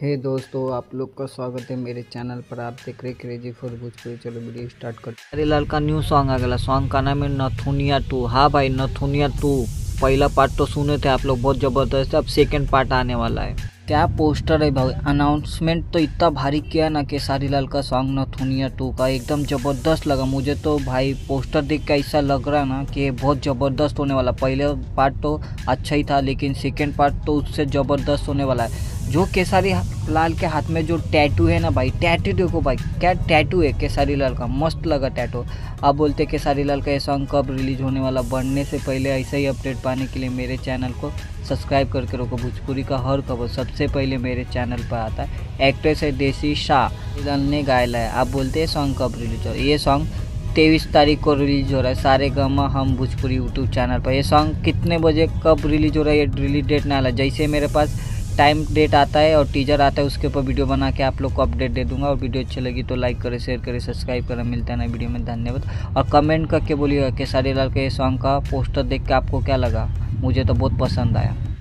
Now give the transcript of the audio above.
हे दोस्तों, आप लोग का स्वागत है मेरे चैनल पर। आप देख रहे क्रेजी फॉर भोजपुरी। चलो वीडियो स्टार्ट करते हैं। अरे लाल का न्यू सॉन्ग आ गया। सॉन्ग का नाम है नथुनिया 2। हाँ भाई, नथुनिया 2 पहला पार्ट तो सुने थे आप लोग, बहुत जबरदस्त है। अब सेकंड पार्ट आने वाला है। क्या पोस्टर है भाई, अनाउंसमेंट तो इतना भारी किया ना खेसारी लाल का सॉन्ग नथुनिया 2 का, एकदम जबरदस्त लगा मुझे तो भाई। पोस्टर देख के ऐसा लग रहा है ना कि बहुत जबरदस्त होने वाला। पहले पार्ट तो अच्छा ही था, लेकिन सेकंड पार्ट तो उससे जबरदस्त होने वाला है। जो खेसारी लाल के हाथ में जो टैटू है ना भाई, टैटू देखो भाई, क्या टैटू है खेसारी लाल का, मस्त लगा टैटू। आप बोलते खेसारी लाल का ये सॉन्ग कब रिलीज होने वाला, बढ़ने से पहले ऐसा ही अपडेट पाने के लिए मेरे चैनल को सब्सक्राइब करके रखो। भोजपुरी का हर खबर सबसे पहले मेरे चैनल पर आता है। एक्ट्रेस है देसी शाह ने गाया है। आप बोलते हैं सॉन्ग कब रिलीज हो रहा है, ये सॉन्ग 23 तारीख को रिलीज हो रहा है सारे गामा हम भोजपुरी यूट्यूब चैनल पर। ये सॉन्ग कितने बजे कब रिलीज हो रहा है ये रिलीज डेट ना आला, जैसे मेरे पास टाइम डेट आता है और टीजर आता है उसके ऊपर वीडियो बना के आप लोग को अपडेट दे दूंगा। और वीडियो अच्छी लगी तो लाइक करें, शेयर करें, सब्सक्राइब करें। मिलता है नए वीडियो में, धन्यवाद। और कमेंट करके बोलिएगा खेसारी लाल के सॉन्ग का पोस्टर देख के आपको क्या लगा। मुझे तो बहुत पसंद आया।